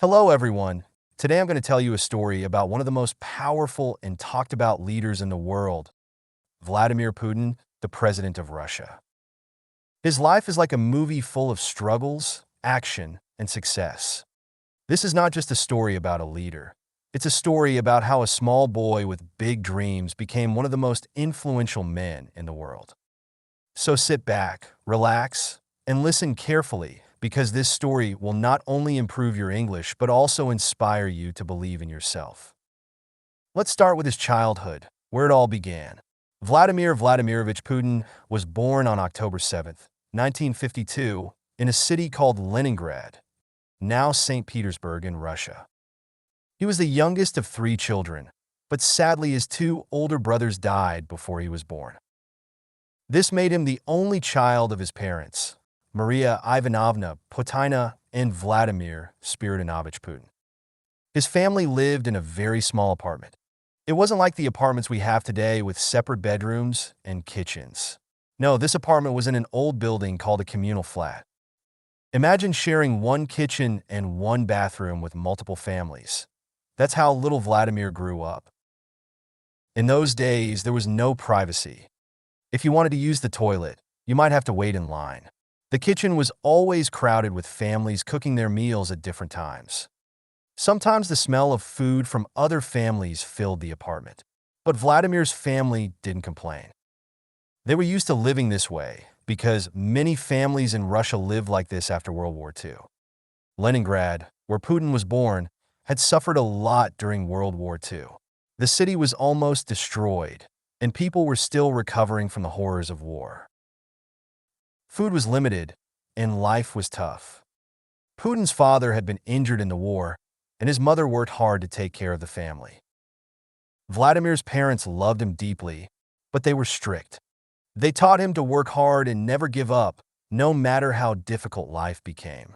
Hello, everyone. Today I'm going to tell you a story about one of the most powerful and talked about leaders in the world, Vladimir Putin, the president of Russia. His life is like a movie full of struggles, action, and success. This is not just a story about a leader. It's a story about how a small boy with big dreams became one of the most influential men in the world. So sit back, relax, and listen carefully because this story will not only improve your English but also inspire you to believe in yourself. Let's start with his childhood, where it all began. Vladimir Vladimirovich Putin was born on October 7th, 1952, in a city called Leningrad, now St. Petersburg in Russia. He was the youngest of three children, but sadly his two older brothers died before he was born. This made him the only child of his parents, Maria Ivanovna Putina and Vladimir Spiridonovich Putin. His family lived in a very small apartment. It wasn't like the apartments we have today with separate bedrooms and kitchens. No, this apartment was in an old building called a communal flat. Imagine sharing one kitchen and one bathroom with multiple families. That's how little Vladimir grew up. In those days, there was no privacy. If you wanted to use the toilet, you might have to wait in line. The kitchen was always crowded with families cooking their meals at different times. Sometimes the smell of food from other families filled the apartment. But Vladimir's family didn't complain. They were used to living this way because many families in Russia lived like this after World War II. Leningrad, where Putin was born, had suffered a lot during World War II. The city was almost destroyed, and people were still recovering from the horrors of war. Food was limited, and life was tough. Putin's father had been injured in the war, and his mother worked hard to take care of the family. Vladimir's parents loved him deeply, but they were strict. They taught him to work hard and never give up, no matter how difficult life became.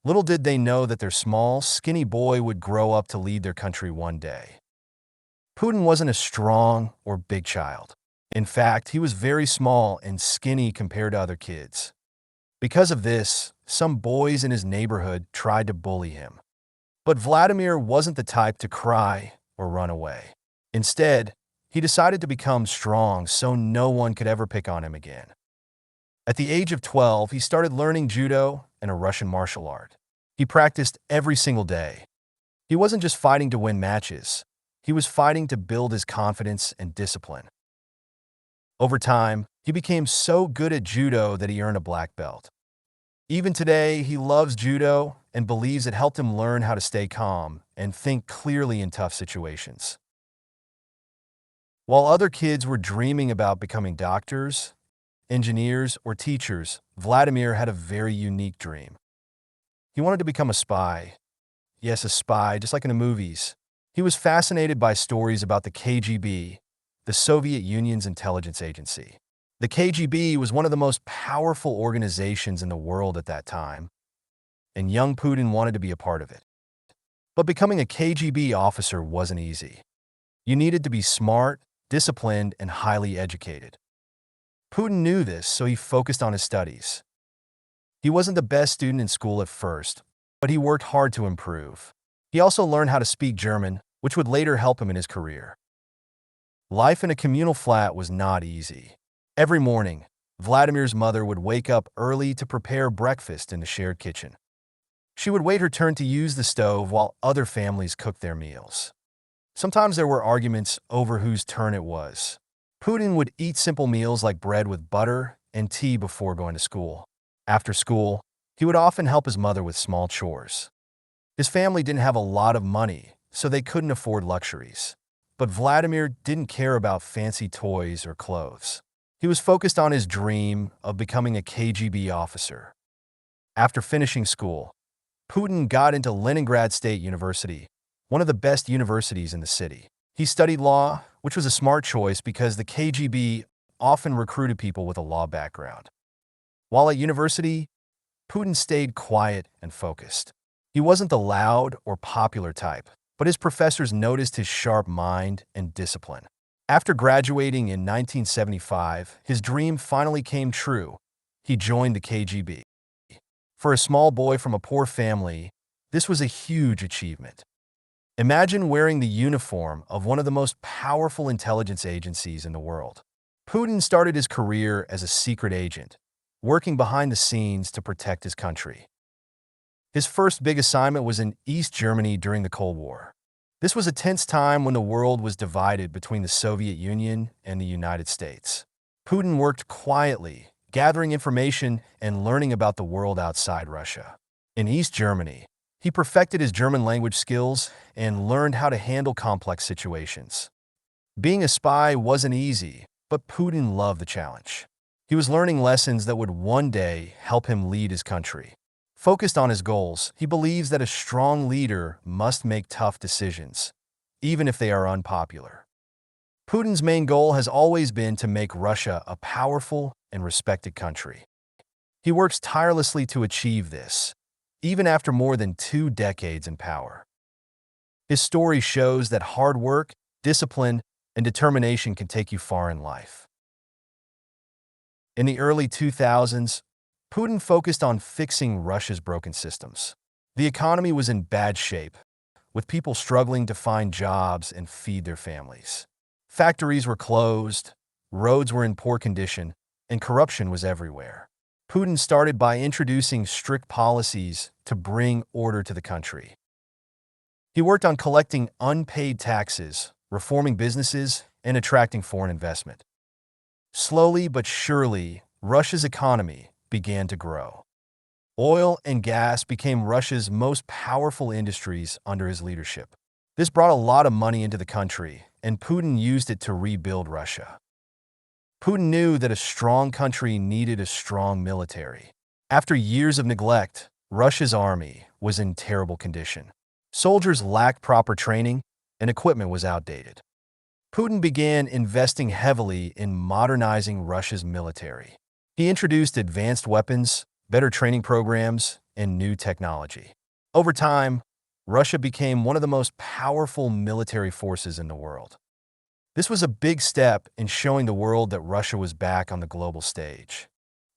Little did they know that their small, skinny boy would grow up to lead their country one day. Putin wasn't a strong or big child. In fact, he was very small and skinny compared to other kids. Because of this, some boys in his neighborhood tried to bully him. But Vladimir wasn't the type to cry or run away. Instead, he decided to become strong so no one could ever pick on him again. At the age of 12, he started learning judo and a Russian martial art. He practiced every single day. He wasn't just fighting to win matches. He was fighting to build his confidence and discipline. Over time, he became so good at judo that he earned a black belt. Even today, he loves judo and believes it helped him learn how to stay calm and think clearly in tough situations. While other kids were dreaming about becoming doctors, engineers, or teachers, Vladimir had a very unique dream. He wanted to become a spy. Yes, a spy, just like in the movies. He was fascinated by stories about the KGB, the Soviet Union's intelligence agency. The KGB was one of the most powerful organizations in the world at that time, and young Putin wanted to be a part of it. But becoming a KGB officer wasn't easy. You needed to be smart, disciplined, and highly educated. Putin knew this, so he focused on his studies. He wasn't the best student in school at first, but he worked hard to improve. He also learned how to speak German, which would later help him in his career. Life in a communal flat was not easy. Every morning, Vladimir's mother would wake up early to prepare breakfast in the shared kitchen. She would wait her turn to use the stove while other families cooked their meals. Sometimes there were arguments over whose turn it was. Putin would eat simple meals like bread with butter and tea before going to school. After school, he would often help his mother with small chores. His family didn't have a lot of money, so they couldn't afford luxuries. But Vladimir didn't care about fancy toys or clothes. He was focused on his dream of becoming a KGB officer. After finishing school, Putin got into Leningrad State University, one of the best universities in the city. He studied law, which was a smart choice because the KGB often recruited people with a law background. While at university, Putin stayed quiet and focused. He wasn't the loud or popular type, but his professors noticed his sharp mind and discipline. After graduating in 1975, his dream finally came true. He joined the KGB. For a small boy from a poor family, This was a huge achievement. Imagine wearing the uniform of one of the most powerful intelligence agencies in the world. Putin started his career as a secret agent, working behind the scenes to protect his country. His first big assignment was in East Germany during the Cold War. This was a tense time when the world was divided between the Soviet Union and the United States. Putin worked quietly, gathering information and learning about the world outside Russia. In East Germany, he perfected his German language skills and learned how to handle complex situations. Being a spy wasn't easy, but Putin loved the challenge. He was learning lessons that would one day help him lead his country. Focused on his goals, he believes that a strong leader must make tough decisions, even if they are unpopular. Putin's main goal has always been to make Russia a powerful and respected country. He works tirelessly to achieve this, even after more than 2 decades in power. His story shows that hard work, discipline, and determination can take you far in life. In the early 2000s, Putin focused on fixing Russia's broken systems. The economy was in bad shape, with people struggling to find jobs and feed their families. Factories were closed, roads were in poor condition, and corruption was everywhere. Putin started by introducing strict policies to bring order to the country. He worked on collecting unpaid taxes, reforming businesses, and attracting foreign investment. Slowly but surely, Russia's economy began to grow. Oil and gas became Russia's most powerful industries under his leadership. This brought a lot of money into the country, and Putin used it to rebuild Russia. Putin knew that a strong country needed a strong military. After years of neglect, Russia's army was in terrible condition. Soldiers lacked proper training, and equipment was outdated. Putin began investing heavily in modernizing Russia's military. He introduced advanced weapons, better training programs, and new technology. Over time, Russia became one of the most powerful military forces in the world. This was a big step in showing the world that Russia was back on the global stage.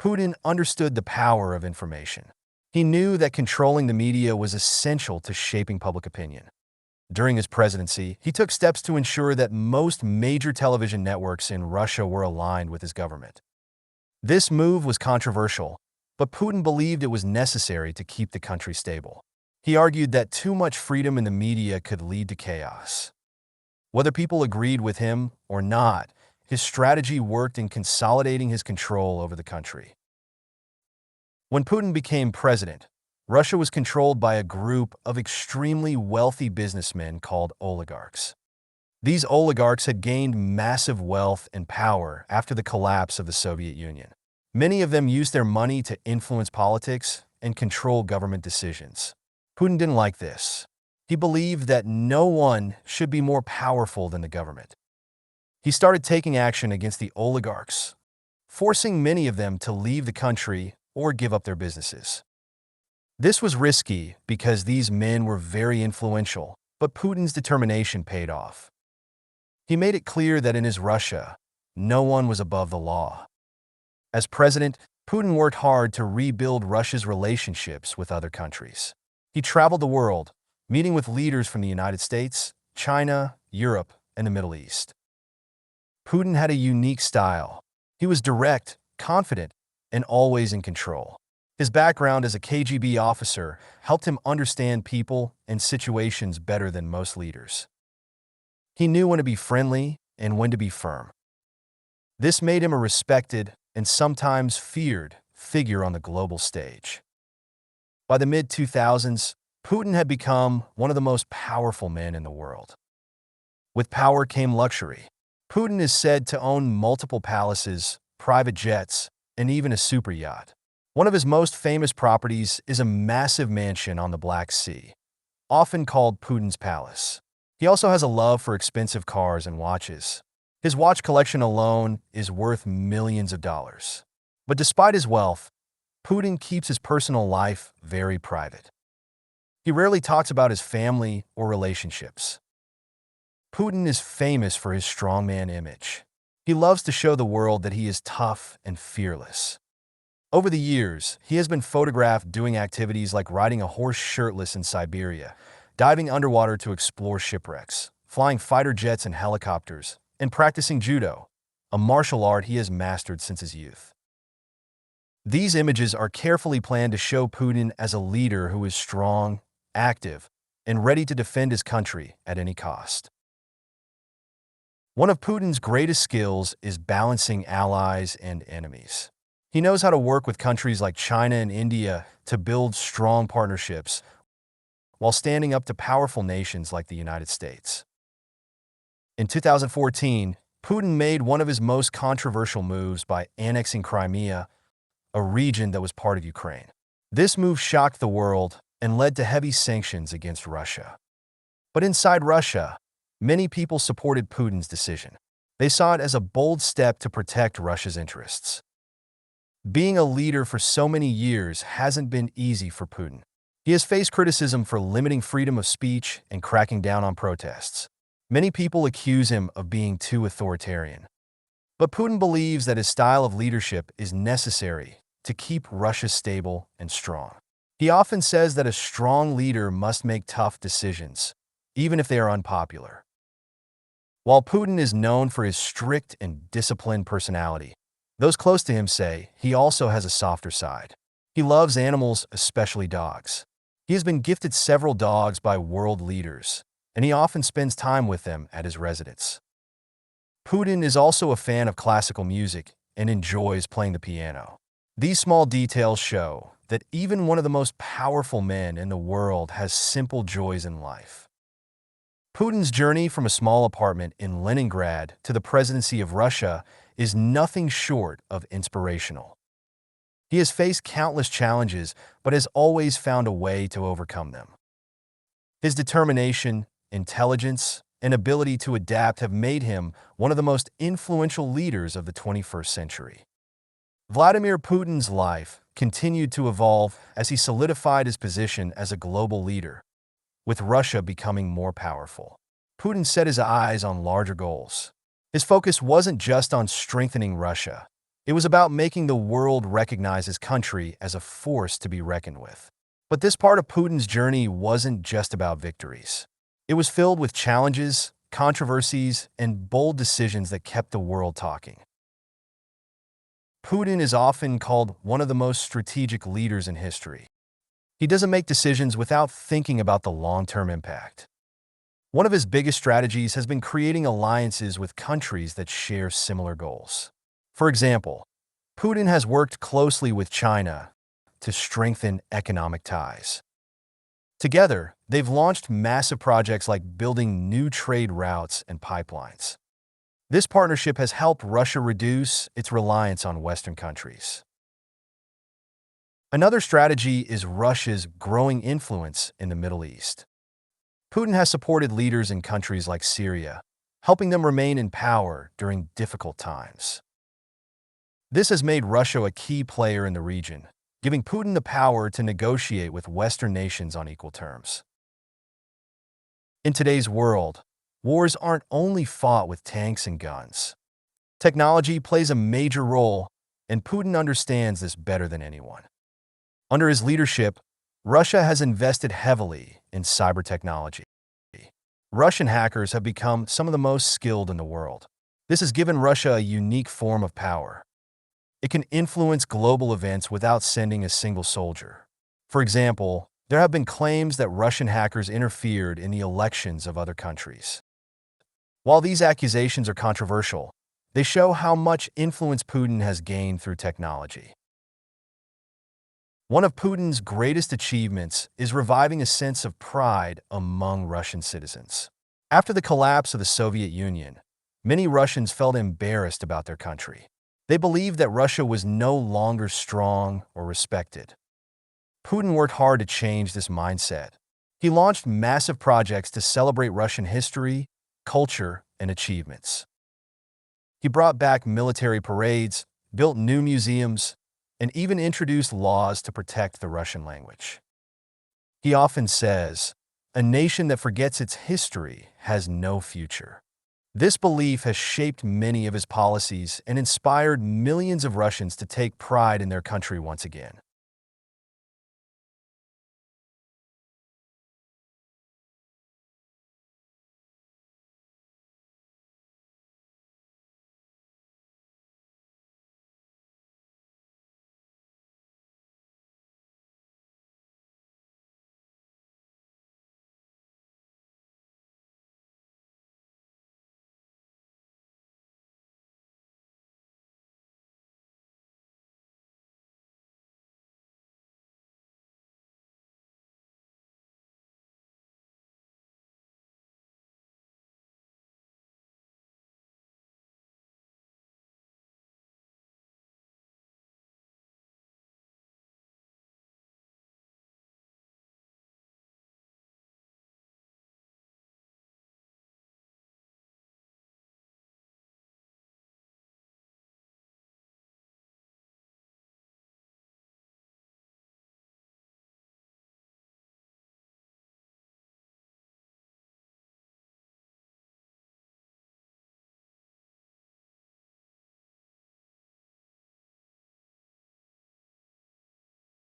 Putin understood the power of information. He knew that controlling the media was essential to shaping public opinion. During his presidency, he took steps to ensure that most major television networks in Russia were aligned with his government. This move was controversial, but Putin believed it was necessary to keep the country stable. He argued that too much freedom in the media could lead to chaos. Whether people agreed with him or not, his strategy worked in consolidating his control over the country. When Putin became president, Russia was controlled by a group of extremely wealthy businessmen called oligarchs. These oligarchs had gained massive wealth and power after the collapse of the Soviet Union. Many of them used their money to influence politics and control government decisions. Putin didn't like this. He believed that no one should be more powerful than the government. He started taking action against the oligarchs, forcing many of them to leave the country or give up their businesses. This was risky because these men were very influential, but Putin's determination paid off. He made it clear that in his Russia, no one was above the law. As president, Putin worked hard to rebuild Russia's relationships with other countries. He traveled the world, meeting with leaders from the United States, China, Europe, and the Middle East. Putin had a unique style. He was direct, confident, and always in control. His background as a KGB officer helped him understand people and situations better than most leaders. He knew when to be friendly and when to be firm. This made him a respected and sometimes feared figure on the global stage. By the mid-2000s, Putin had become one of the most powerful men in the world. With power came luxury. Putin is said to own multiple palaces, private jets, and even a super yacht. One of his most famous properties is a massive mansion on the Black Sea, often called Putin's Palace. He also has a love for expensive cars and watches. His watch collection alone is worth millions of dollars. But despite his wealth, Putin keeps his personal life very private. He rarely talks about his family or relationships. Putin is famous for his strongman image. He loves to show the world that he is tough and fearless. Over the years, he has been photographed doing activities like riding a horse shirtless in Siberia, diving underwater to explore shipwrecks, flying fighter jets and helicopters, and practicing judo, a martial art he has mastered since his youth. These images are carefully planned to show Putin as a leader who is strong, active, and ready to defend his country at any cost. One of Putin's greatest skills is balancing allies and enemies. He knows how to work with countries like China and India to build strong partnerships while standing up to powerful nations like the United States. In 2014, Putin made one of his most controversial moves by annexing Crimea, a region that was part of Ukraine. This move shocked the world and led to heavy sanctions against Russia. But inside Russia, many people supported Putin's decision. They saw it as a bold step to protect Russia's interests. Being a leader for so many years hasn't been easy for Putin. He has faced criticism for limiting freedom of speech and cracking down on protests. Many people accuse him of being too authoritarian. But Putin believes that his style of leadership is necessary to keep Russia stable and strong. He often says that a strong leader must make tough decisions, even if they are unpopular. While Putin is known for his strict and disciplined personality, those close to him say he also has a softer side. He loves animals, especially dogs. He has been gifted several dogs by world leaders, and he often spends time with them at his residence. Putin is also a fan of classical music and enjoys playing the piano. These small details show that even one of the most powerful men in the world has simple joys in life. Putin's journey from a small apartment in Leningrad to the presidency of Russia is nothing short of inspirational. He has faced countless challenges, but has always found a way to overcome them. His determination, intelligence, and ability to adapt have made him one of the most influential leaders of the 21st century. Vladimir Putin's life continued to evolve as he solidified his position as a global leader, with Russia becoming more powerful. Putin set his eyes on larger goals. His focus wasn't just on strengthening Russia. It was about making the world recognize his country as a force to be reckoned with. But this part of Putin's journey wasn't just about victories. It was filled with challenges, controversies, and bold decisions that kept the world talking. Putin is often called one of the most strategic leaders in history. He doesn't make decisions without thinking about the long-term impact. One of his biggest strategies has been creating alliances with countries that share similar goals. For example, Putin has worked closely with China to strengthen economic ties. Together, they've launched massive projects like building new trade routes and pipelines. This partnership has helped Russia reduce its reliance on Western countries. Another strategy is Russia's growing influence in the Middle East. Putin has supported leaders in countries like Syria, helping them remain in power during difficult times. This has made Russia a key player in the region, giving Putin the power to negotiate with Western nations on equal terms. In today's world, wars aren't only fought with tanks and guns. Technology plays a major role, and Putin understands this better than anyone. Under his leadership, Russia has invested heavily in cyber technology. Russian hackers have become some of the most skilled in the world. This has given Russia a unique form of power. It can influence global events without sending a single soldier. For example, there have been claims that Russian hackers interfered in the elections of other countries. While these accusations are controversial, they show how much influence Putin has gained through technology. One of Putin's greatest achievements is reviving a sense of pride among Russian citizens. After the collapse of the Soviet Union, many Russians felt embarrassed about their country. They believed that Russia was no longer strong or respected. Putin worked hard to change this mindset. He launched massive projects to celebrate Russian history, culture, and achievements. He brought back military parades, built new museums, and even introduced laws to protect the Russian language. He often says, "A nation that forgets its history has no future." This belief has shaped many of his policies and inspired millions of Russians to take pride in their country once again.